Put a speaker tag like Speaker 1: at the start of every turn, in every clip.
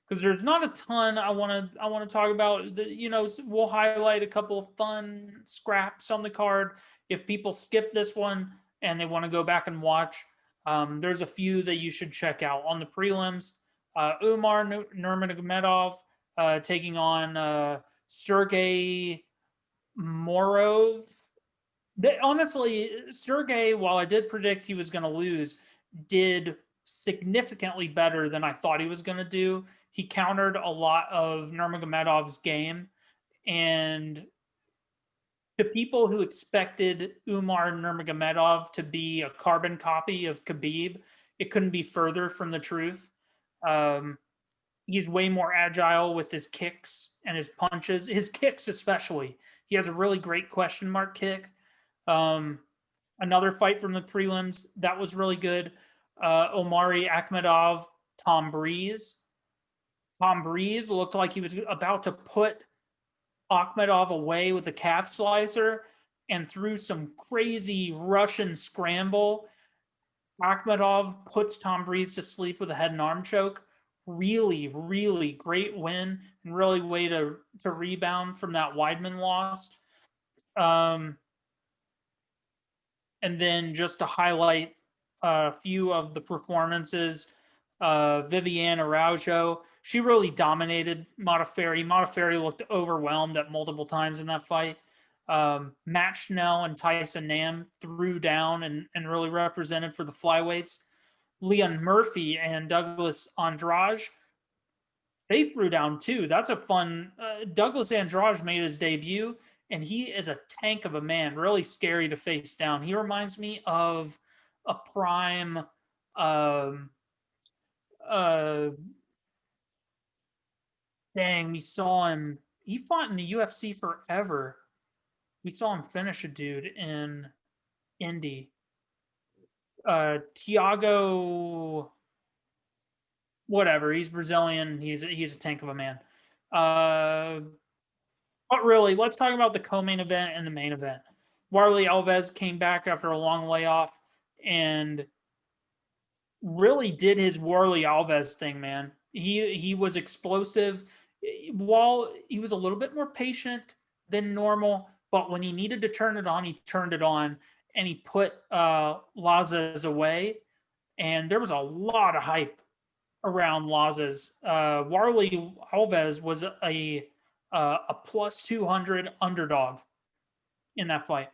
Speaker 1: because there's not a ton I want to talk about. We'll highlight a couple of fun scraps on the card. If people skip this one and they want to go back and watch, there's a few that you should check out on the prelims. Umar Nurmagomedov taking on Sergey Morov. Honestly, Sergey, while I did predict he was going to lose, did significantly better than I thought he was going to do. He countered a lot of Nurmagomedov's game, and to people who expected Umar Nurmagomedov to be a carbon copy of Khabib, it couldn't be further from the truth. Um, he's way more agile with his kicks and his punches, his kicks especially. He has a really great question mark kick. Um, Another fight from the prelims that was really good. Omari Akhmedov, Tom Breeze. Tom Breeze looked like he was about to put Akhmedov away with a calf slicer, and through some crazy Russian scramble, Akhmedov puts Tom Breeze to sleep with a head and arm choke. Really, really great win, and really way to rebound from that Weidman loss. And then just to highlight a few of the performances, Viviane Araujo, she really dominated Modafferi. Modafferi looked overwhelmed at multiple times in that fight. Matt Schnell and Tyson Nam threw down and really represented for the flyweights. Leon Murphy and Douglas Andrade, they threw down too. That's a fun. Douglas Andrade made his debut, and he is a tank of a man. Really scary to face down. He reminds me of a prime. Dang, we saw him. He fought in the UFC forever. We saw him finish a dude in Indy. Tiago, whatever. He's Brazilian. He's a tank of a man. But really, let's talk about the co-main event and the main event. Warley Alves came back after a long layoff and really did his Warley Alves thing, man. He was explosive. While he was a little bit more patient than normal, but when he needed to turn it on, he turned it on, and he put Lazzez away. And there was a lot of hype around Lazzez. Warley Alves was a plus 200 underdog in that fight.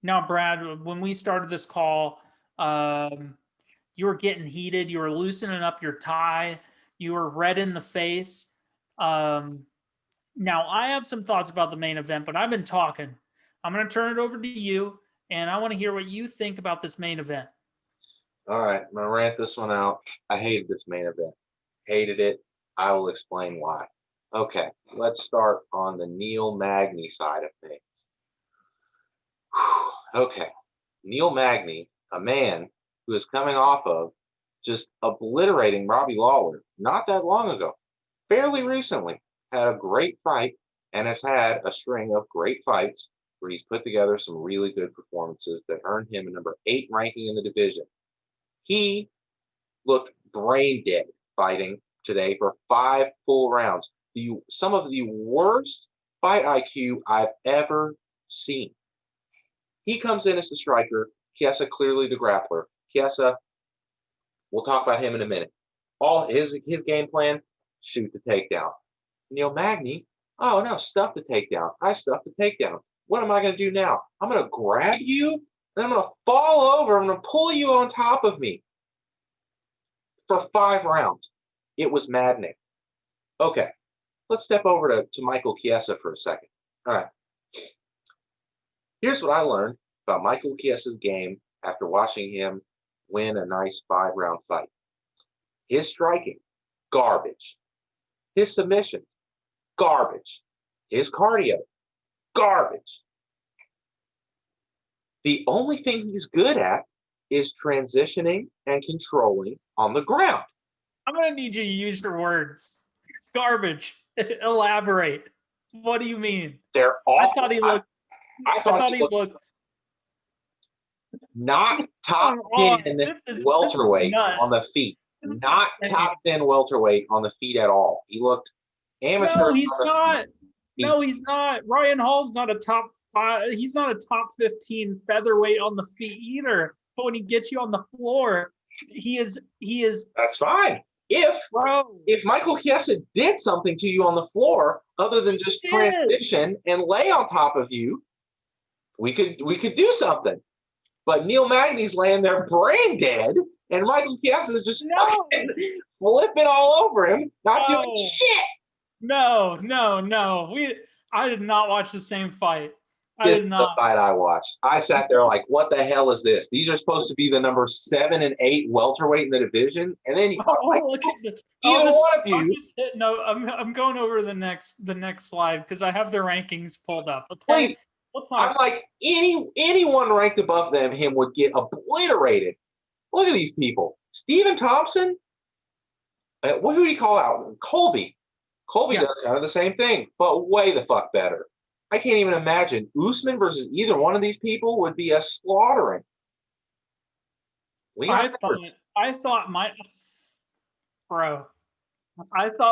Speaker 1: Now, Brad, when we started this call, you were getting heated. You were loosening up your tie. You were red in the face. Now, I have some thoughts about the main event, but I've been talking. I'm going to turn it over to you, and I want to hear what you think about this main event.
Speaker 2: All right, I'm going to rant this one out. I hated this main event. Hated it. I will explain why. Okay, let's start on the Neil Magny side of things. Okay, Neil Magny, a man who is coming off of just obliterating Robbie Lawler not that long ago, fairly recently, had a great fight and has had a string of great fights where he's put together some really good performances that earned him a number 8 ranking in the division. He looked brain dead fighting today for 5 full rounds. Some of the worst fight IQ I've ever seen. He comes in as the striker. Chiesa clearly the grappler. Chiesa, we'll talk about him in a minute. All his game plan, shoot the takedown. Neil Magny, oh no, stuff the takedown. I stuffed the takedown. What am I going to do now? I'm going to grab you, then I'm going to fall over. I'm going to pull you on top of me for 5 rounds. It was maddening. Okay, let's step over to Michael Chiesa for a second. All right. Here's what I learned about Michael Chiesa's game after watching him win a nice 5-round fight. His striking, garbage. His submissions, garbage. His cardio, garbage. The only thing he's good at is transitioning and controlling on the ground.
Speaker 1: I'm going to need you to use your words. Garbage. Elaborate. What do you mean?
Speaker 2: They're awful.
Speaker 1: I thought he looked
Speaker 2: not top 10 welterweight on the feet. not top 10 welterweight on the feet at all. He looked amateur.
Speaker 1: No, he's not.
Speaker 2: Feet.
Speaker 1: No, he's not. Ryan Hall's not a top 5. He's not a top 15 featherweight on the feet either. But when he gets you on the floor, he is.
Speaker 2: That's fine. If Michael Chiesa did something to you on the floor other than just transition and lay on top of you, we could do something. But Neil Magny's laying there brain dead, and Michael Chiesa is just flipping all over him, not doing shit.
Speaker 1: No. I did not watch the same fight.
Speaker 2: This is the fight I watched. I sat there like, what the hell is this? These are supposed to be the number 7 and 8 welterweight in the division, and then either one of you.
Speaker 1: I'm going over the next slide because I have the rankings pulled up.
Speaker 2: Okay, I'm like anyone ranked above him would get obliterated. Look at these people. Stephen Thompson. Who do you call out? Colby. Colby does kind of the same thing, but way the fuck better. I can't even imagine Usman versus either one of these people would be a slaughtering.
Speaker 1: I thought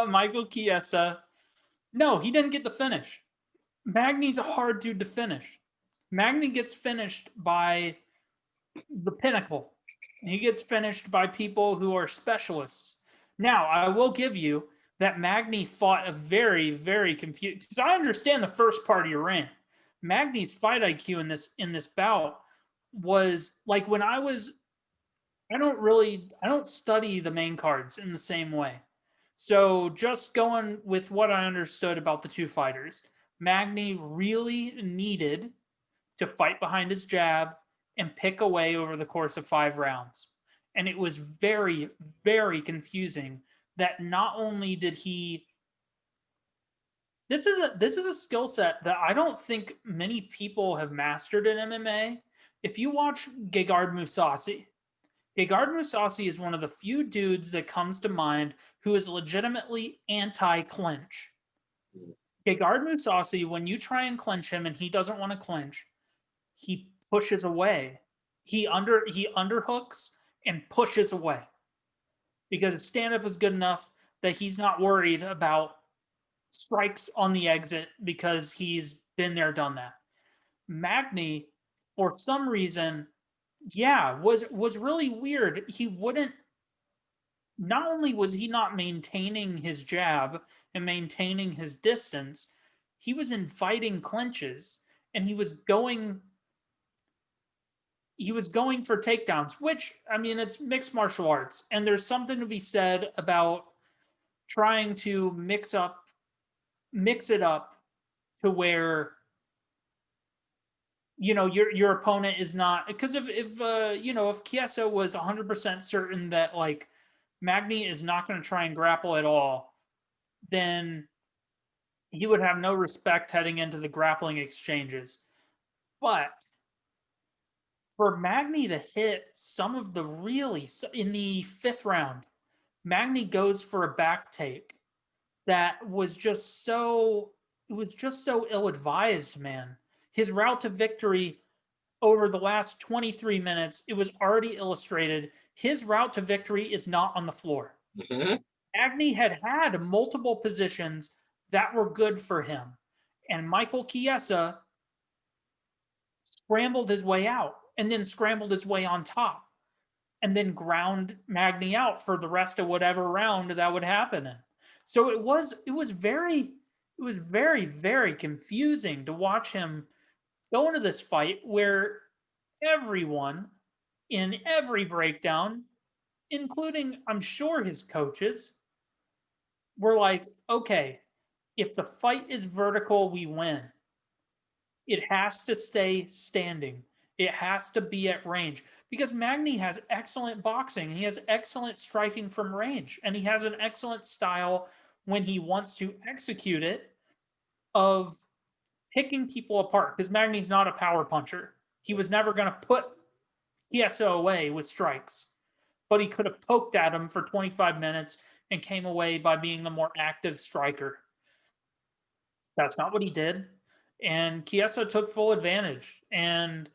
Speaker 1: Michael Chiesa. No, he didn't get the finish. Magny's a hard dude to finish. Magny gets finished by the pinnacle. He gets finished by people who are specialists. Now, I will give you that Magny fought a very, very confused. Because I understand the first part of your rant. Magny's fight IQ in this bout was like when I don't study the main cards in the same way. So just going with what I understood about the two fighters, Magny really needed to fight behind his jab and pick away over the course of 5 rounds. And it was very, very confusing that not only did he. This is a skill set that I don't think many people have mastered in MMA. If you watch Gegard Mousasi is one of the few dudes that comes to mind who is legitimately anti-clinch. Gegard Mousasi, when you try and clinch him and he doesn't want to clinch, he pushes away. He underhooks and pushes away because his stand-up is good enough that he's not worried about strikes on the exit because he's been there, done that. Magny, for some reason, was really weird. He wouldn't. Not only was he not maintaining his jab and maintaining his distance, he was inviting clinches and he was going for takedowns, which, I mean, it's mixed martial arts. And there's something to be said about trying to mix it up to where, you know, your opponent is not, because if Chiesa was 100% certain that like Magny is not going to try and grapple at all, then he would have no respect heading into the grappling exchanges. But for Magny to hit some of the in the 5th round, Magny goes for a back take that was just so ill-advised, man. His route to victory over the last 23 minutes, it was already illustrated. His route to victory is not on the floor.
Speaker 2: Mm-hmm.
Speaker 1: Magny had multiple positions that were good for him. And Michael Chiesa scrambled his way out and then scrambled his way on top and then ground Magny out for the rest of whatever round that would happen in. So it was very, very confusing to watch him go into this fight where everyone in every breakdown, including, I'm sure, his coaches, were like, okay, if the fight is vertical, we win. It has to stay standing. It has to be at range because Magny has excellent boxing. He has excellent striking from range, and he has an excellent style when he wants to execute it of picking people apart because Magny's not a power puncher. He was never going to put Chiesa away with strikes, but he could have poked at him for 25 minutes and came away by being the more active striker. That's not what he did. And Chiesa took full advantage. And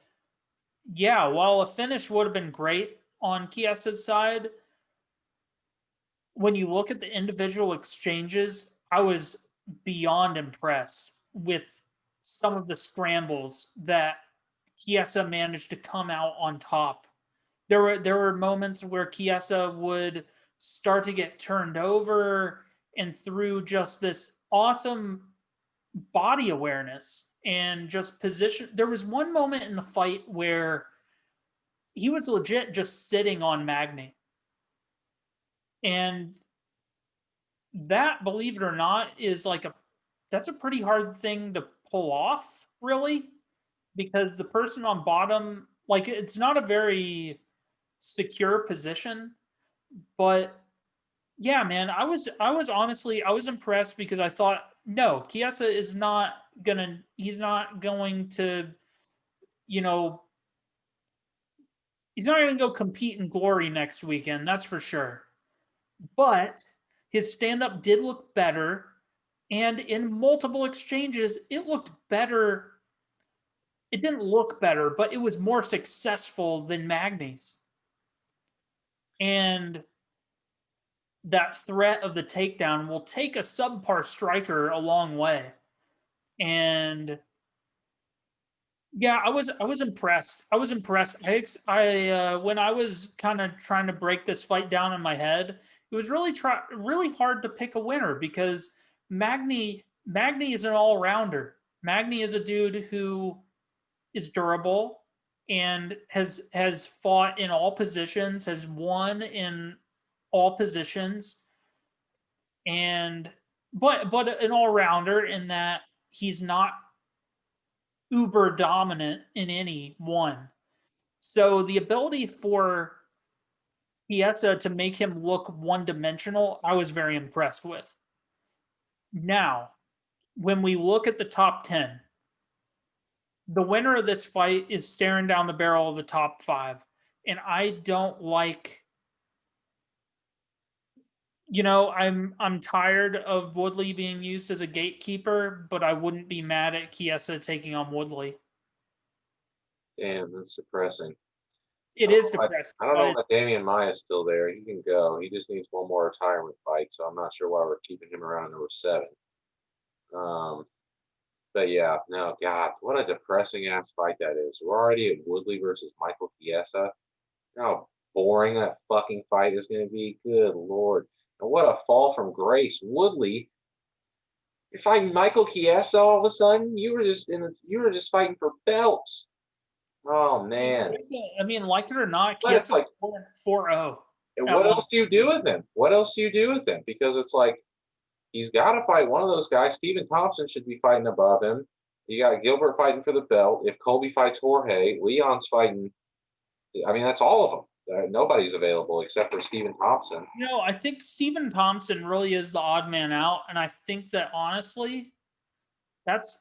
Speaker 1: yeah, while a finish would have been great on Chiesa's side, when you look at the individual exchanges, I was beyond impressed with some of the scrambles that Chiesa managed to come out on top. There were moments where Chiesa would start to get turned over, and through just this awesome body awareness and just position. There was one moment in the fight where he was legit just sitting on Magny. And that, believe it or not, is like that's a pretty hard thing to pull off, really, because the person on bottom, like, it's not a very secure position. But yeah, man, I was honestly, I was impressed because I thought, no, Chiesa is not gonna he's not going to, you know, he's not gonna go compete in glory next weekend, that's for sure. But his stand-up did look better, and in multiple exchanges, it looked better. It didn't look better, but it was more successful than Magny's. And that threat of the takedown will take a subpar striker a long way. And yeah, I was impressed. I was impressed. When I was kind of trying to break this fight down in my head, it was really hard to pick a winner because Magny is an all rounder. Magny is a dude who is durable and has fought in all positions, has won in all positions, and but an all rounder in that he's not uber dominant in any one. So the ability for Chiesa to make him look one dimensional, I was very impressed with. Now, when we look at the top 10, the winner of this fight is staring down the barrel of the top five. And I don't like, I'm tired of Woodley being used as a gatekeeper, but I wouldn't be mad at Chiesa taking on Woodley.
Speaker 2: Damn, that's depressing.
Speaker 1: It is depressing,
Speaker 2: I don't know
Speaker 1: but
Speaker 2: why Damian Maya's still there. He can go. He just needs one more retirement fight, so I'm not sure why we're keeping him around number 7. Um, but yeah, no, God, what a depressing ass fight that is. We're already at Woodley versus Michael Chiesa. How boring that fucking fight is going to be. Good Lord. And what a fall from grace. Woodley, you're fighting Michael Chiesa all of a sudden. You were just fighting for belts. Oh man.
Speaker 1: I mean, like it or not,
Speaker 2: But it's
Speaker 1: Chiesa's
Speaker 2: like,
Speaker 1: 4-0
Speaker 2: and
Speaker 1: at
Speaker 2: what
Speaker 1: one.
Speaker 2: else do you do with him? What else do you do with him? Because it's like he's got to fight one of those guys. Stephen Thompson should be fighting above him. You got Gilbert fighting for the belt. If Colby fights Jorge, Leon's fighting. I mean, that's all of them. Nobody's available except for Stephen Thompson.
Speaker 1: I think Stephen Thompson really is the odd man out, and I think that honestly, that's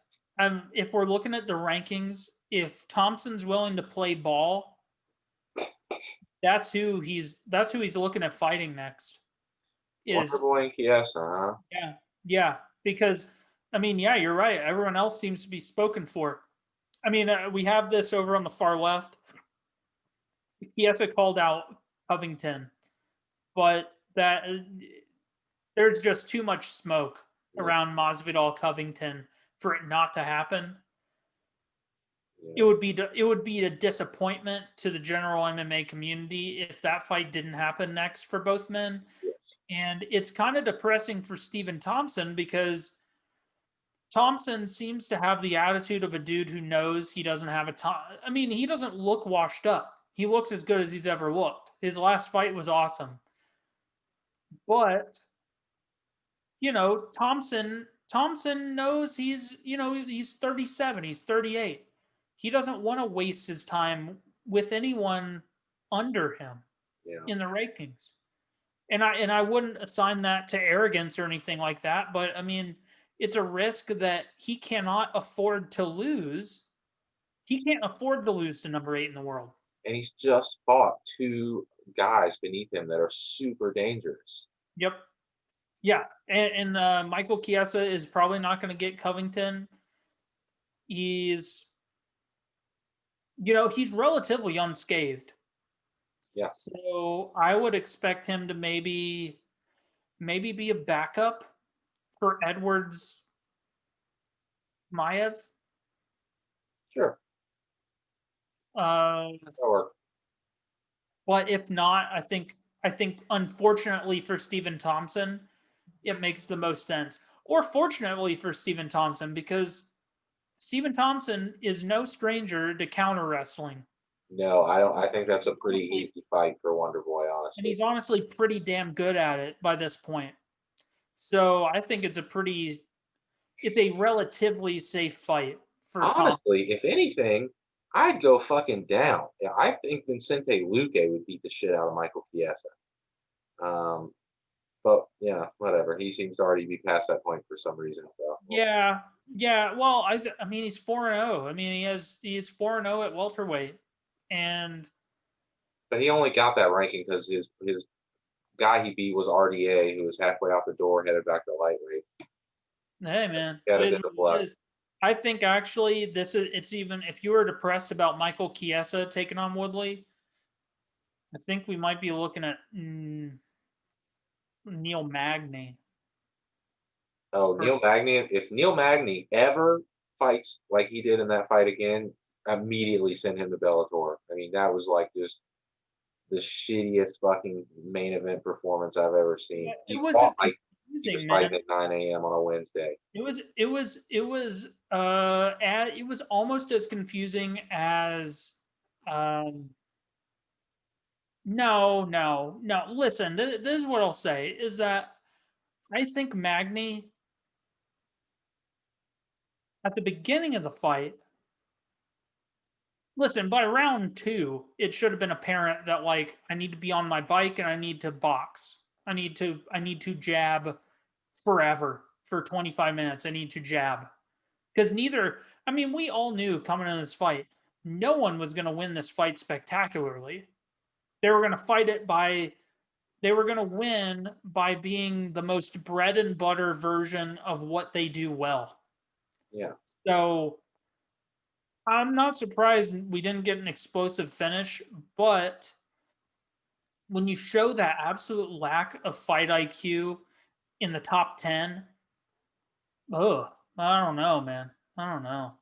Speaker 1: if we're looking at the rankings, if Thompson's willing to play ball, that's who he's looking at fighting next. Is
Speaker 2: Wonderboy and Chiesa, huh?
Speaker 1: Yeah, yeah, because I mean, yeah, you're right. Everyone else seems to be spoken for. I mean, we have this over on the far left. Chiesa called out Covington, but there's just too much smoke
Speaker 2: Yeah,
Speaker 1: around Masvidal Covington for it not to happen.
Speaker 2: yeah.
Speaker 1: It would be a disappointment to the general MMA community if that fight didn't happen next for both men.
Speaker 2: Yes.
Speaker 1: And it's kind of depressing for Stephen Thompson because Thompson seems to have the attitude of a dude who knows he doesn't have a ton. I mean, he doesn't look washed up. He looks as good as he's ever looked. His last fight was awesome. But, Thompson knows he's 37, he's 38. He doesn't want to waste his time with anyone under him
Speaker 2: Yeah.
Speaker 1: in the rankings. And I wouldn't assign that to arrogance or anything like that, but I mean, it's a risk that he cannot afford to lose. He can't afford to lose to number 8 in the world.
Speaker 2: And he's just fought 2 guys beneath him that are super dangerous.
Speaker 1: Yep. Yeah, and Michael Chiesa is probably not going to get Covington. He's he's relatively unscathed.
Speaker 2: Yeah.
Speaker 1: So I would expect him to maybe maybe be a backup for Edwards Maiev.
Speaker 2: Sure.
Speaker 1: Uh,
Speaker 2: Or
Speaker 1: but if not, I think unfortunately for Stephen Thompson, it makes the most sense. Or fortunately for Stephen Thompson, because Stephen Thompson is no stranger to counter wrestling.
Speaker 2: no, I don't. I think that's a pretty
Speaker 1: Honestly,
Speaker 2: easy fight for Wonder Boy,
Speaker 1: and
Speaker 2: honestly.
Speaker 1: he's honestly pretty damn good at it by this point. So I think it's a relatively safe fight for Tom.
Speaker 2: Honestly, if anything, I'd go fucking down. Yeah, I think Vincente Luque would beat the shit out of Michael Chiesa. Um, but yeah, whatever. He seems to already be past that point for some reason. So,
Speaker 1: Yeah, yeah. Well, I mean he's 4-0. I mean he's 4-0 at welterweight, and
Speaker 2: but he only got that ranking because his guy he beat was RDA, who was halfway out the door, headed back to lightweight.
Speaker 1: hey man,
Speaker 2: He had
Speaker 1: it
Speaker 2: a
Speaker 1: is
Speaker 2: bit of
Speaker 1: what it
Speaker 2: luck.
Speaker 1: is. I think actually it's even if you were depressed about Michael Chiesa taking on Woodley, I think we might be looking at Neil Magny.
Speaker 2: Oh,
Speaker 1: For,
Speaker 2: Neil Magny. If Neil Magny ever fights like he did in that fight again, immediately send him to Bellator. I mean, that was like just the shittiest fucking main event performance I've ever
Speaker 1: yeah,
Speaker 2: seen.
Speaker 1: it
Speaker 2: He fought
Speaker 1: wasn't
Speaker 2: like he was
Speaker 1: confusing,
Speaker 2: fighting
Speaker 1: man.
Speaker 2: at 9 a.m. on a Wednesday.
Speaker 1: It was almost as confusing as um no. Listen, this is what I'll say is that I think Magny at the beginning of the fight, listen, by round 2, it should have been apparent that like I need to be on my bike and I need to box. I need to jab forever for 25 minutes. I need to jab. Because neither, I mean, we all knew coming into this fight, no one was going to win this fight spectacularly. They were going to fight it by, they were going to win by being the most bread and butter version of what they do well.
Speaker 2: Yeah.
Speaker 1: So I'm not surprised we didn't get an explosive finish, but when you show that absolute lack of fight IQ in the top 10, oh, I don't know, man. I don't know.